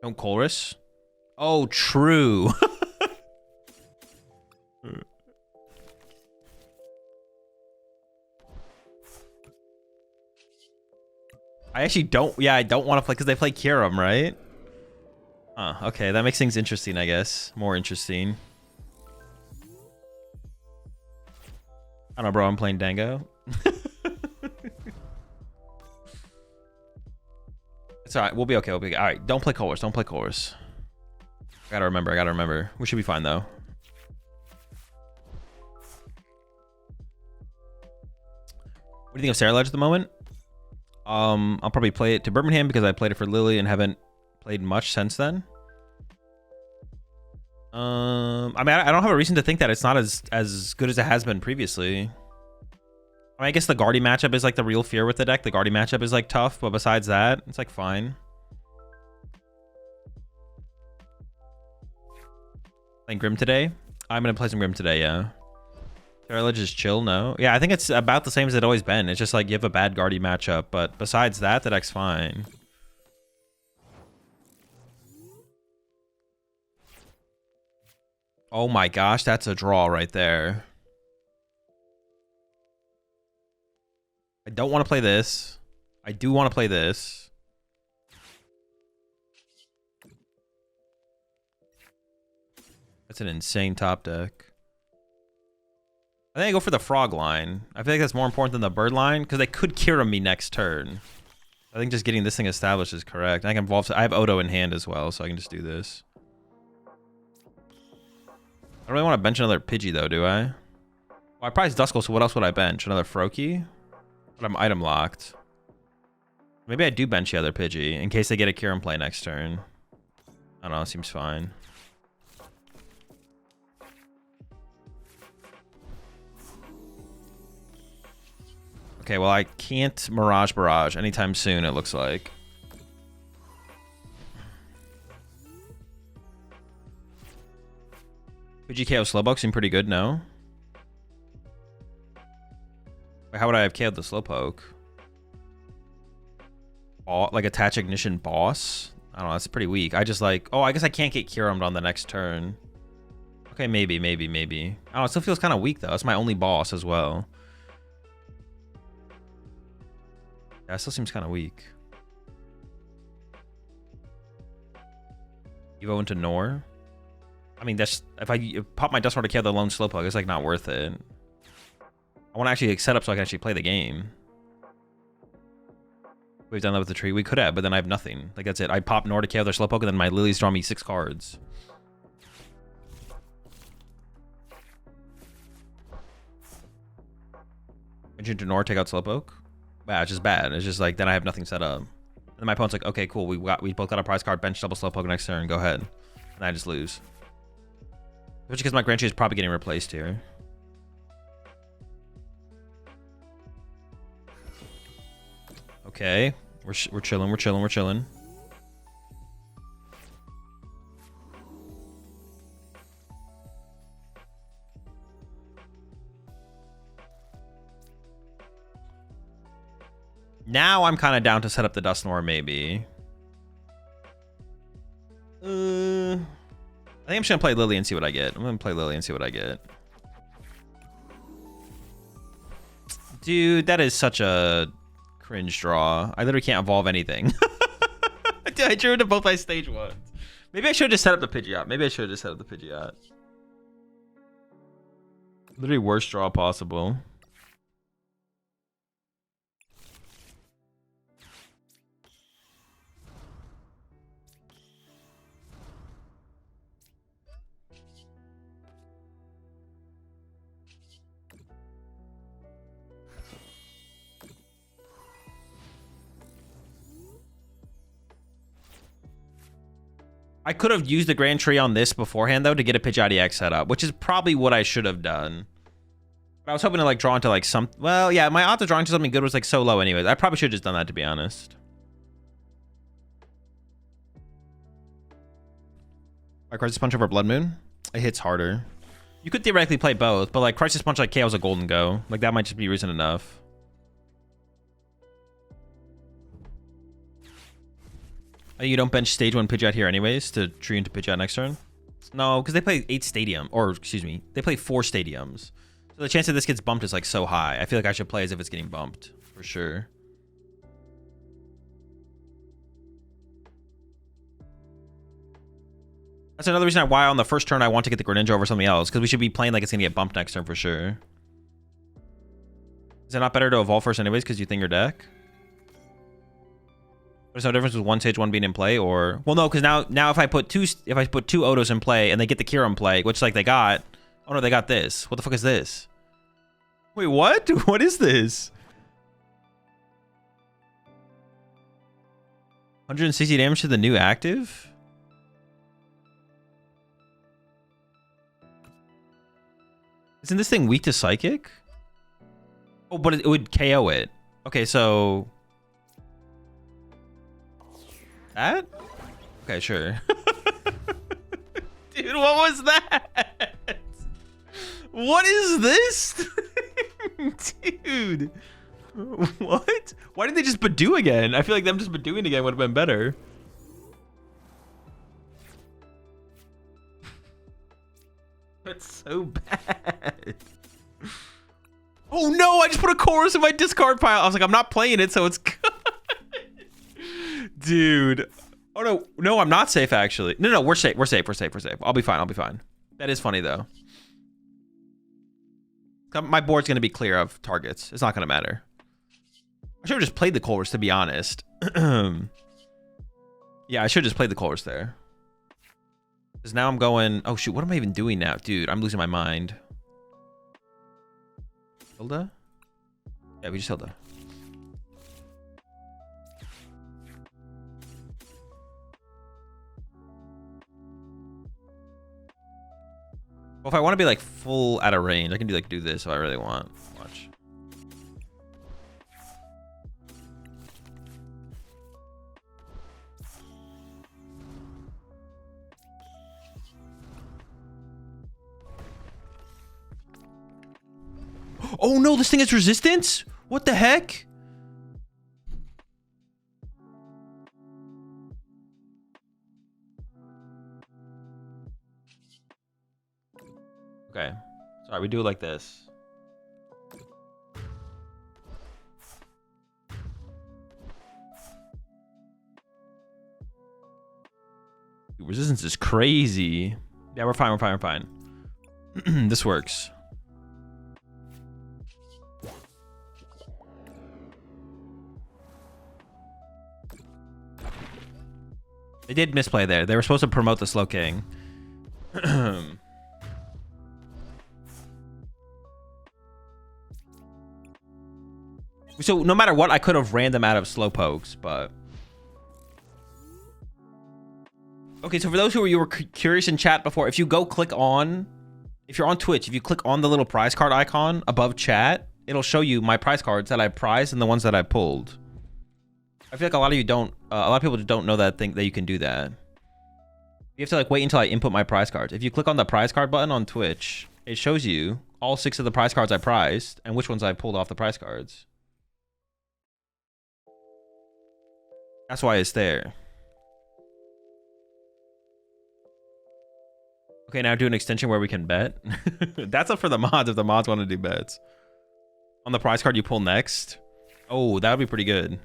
Don't Colress? Oh, true. I actually don't... Yeah, I don't want to play because they play Kyurem, right? Okay, that makes things interesting, I guess. More interesting. I don't know, bro. I'm playing Dango. It's alright. We'll be okay. We'll be okay. Alright, don't play Colress. Don't play Colress. I gotta remember. I gotta remember. We should be fine, though. What do you think of Sarah Ledge at the moment? I'll probably play it to Birmingham because I played it for Lillie and haven't played much since then. I mean, I don't have a reason to think that it's not as good as it has been previously. I mean, I guess the Guardy matchup is like the real fear with the deck. The Guardy matchup is like tough, but besides that, it's like fine. Playing Grim today? I'm gonna play some Grim today, yeah. Terralage is chill, no? Yeah, I think it's about the same as it's always been. It's just like you have a bad Guardy matchup, but besides that, the deck's fine. Oh my gosh, that's a draw right there. I don't want to play this. I do want to play this. That's an insane top deck. I think I go for the frog line. I feel like that's more important than the bird line because they could Kyurem me next turn. I think just getting this thing established is correct. I have Odo in hand as well, so I can just do this. I don't really want to bench another Pidgey though, do I? Well, I priced Duskull, so what else would I bench? Another Froakie? But I'm item locked. Maybe I do bench the other Pidgey in case they get a Kyurem play next turn. I don't know, seems fine. Okay, well I can't Mirage Barrage anytime soon, it looks like. Pidgey KO Slowpoke seem pretty good, no? Wait, how would I have KO'd the Slowpoke? Like attach Ignition Boss? I don't know, that's pretty weak. I just like... Oh, I guess I can't get Kyuremed on the next turn. Okay, maybe. I don't know, it still feels kind of weak, though. It's my only boss as well. Yeah, it still seems kind of weak. Evo into Nor? I mean, that's... If I pop my Dusknoir to KO the lone Slowpoke, it's like not worth it. I want to actually set up so I can actually play the game. We've done that with the tree. We could have, but then I have nothing. Like, that's it. I pop Nor to KO their Slowpoke, and then my Lillies draw me 6 cards. Into Nor, take out Slowpoke. Wow, it's just bad. It's just like, then I have nothing set up. And then my opponent's like, okay, cool. We both got a prize card, bench double Slowpoke next turn. Go ahead. And I just lose. Especially because my Grand Tree is probably getting replaced here. Okay, we're chilling. Now I'm kind of down to set up the Dusknoir, maybe. I think I'm just gonna play Lillie and see what I get. Dude, that is such a cringe draw. I literally can't evolve anything. I drew into both my stage ones. Maybe I should have just set up the Pidgeot. Literally worst draw possible. I could have used the Grand Tree on this beforehand, though, to get a Pidgeot EX set up, which is probably what I should have done. But I was hoping to, like, draw into, like, some... Well, yeah, my odds of drawing into something good was, like, so low anyways. I probably should have just done that, to be honest. Like, Crisis Punch over Blood Moon? It hits harder. You could theoretically play both, but, like, Crisis Punch, like, KO's a golden go. Like, that might just be reason enough. You don't bench stage 1 Pidgeot here anyways to tree into Pidgeot next turn? No, because they play 8 stadium, or excuse me, they play 4 stadiums. So the chance that this gets bumped is like so high. I feel like I should play as if it's getting bumped for sure. That's another reason why on the first turn I want to get the Greninja over something else, because we should be playing like it's gonna get bumped next turn for sure. Is it not better to evolve first anyways because you think your deck? There's no difference with one stage 1 being in play, or well, no, because now if I put two Odos in play and they get the Kyurem in play, which like they got, oh no, they got this. What the fuck is this? Wait, what? What is this? 160 damage to the new active? Isn't this thing weak to Psychic? Oh, but it would KO it. Okay, so... That? Okay, sure. Dude, what was that? What is this? Dude. What? Why didn't they just Budew again? I feel like them just Budewing again would have been better. That's so bad. Oh no, I just put a Colress in my discard pile. I was like, I'm not playing it, so it's good. Dude. Oh no, no, I'm not safe actually. No, we're safe. I'll be fine. That is funny though. My board's gonna be clear of targets. It's not gonna matter. I should have just played the Colress, to be honest. Yeah, I should have just played the Colress there. Because now I'm going... Oh, shoot. What am I even doing now? Dude, I'm losing my mind. Hilda? Yeah, we just Hilda. Well, if I want to be, like, full out of range, I can do this if I really want. Watch. Oh no, this thing has resistance? What the heck? Okay. Sorry, we do it like this. Resistance is crazy. Yeah, we're fine, we're fine, we're fine. This works. They did misplay there. They were supposed to promote the Slow King. So no matter what, I could have ran them out of Slowpokes, but... Okay, so for those who were curious in chat before, if you go click on... If you're on Twitch, if you click on the little prize card icon above chat, it'll show you my prize cards that I prized and the ones that I pulled. I feel like a lot of you don't... a lot of people don't know that thing that you can do that. You have to like wait until I input my prize cards. If you click on the prize card button on Twitch, it shows you all 6 of the prize cards I prized and which ones I pulled off the prize cards. That's why it's there. Okay, now do an extension where we can bet. That's up for the mods if the mods want to do bets. On the prize card you pull next. Oh, that would be pretty good.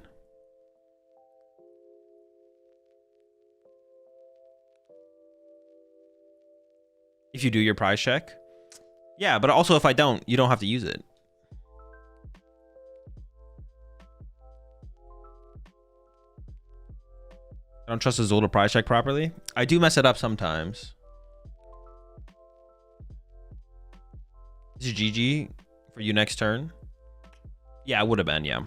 If you do your prize check. Yeah, but also if I don't, you don't have to use it. I don't trust Azul to prize check properly. I do mess it up sometimes. This is GG for you next turn. Yeah, it would have been, yeah.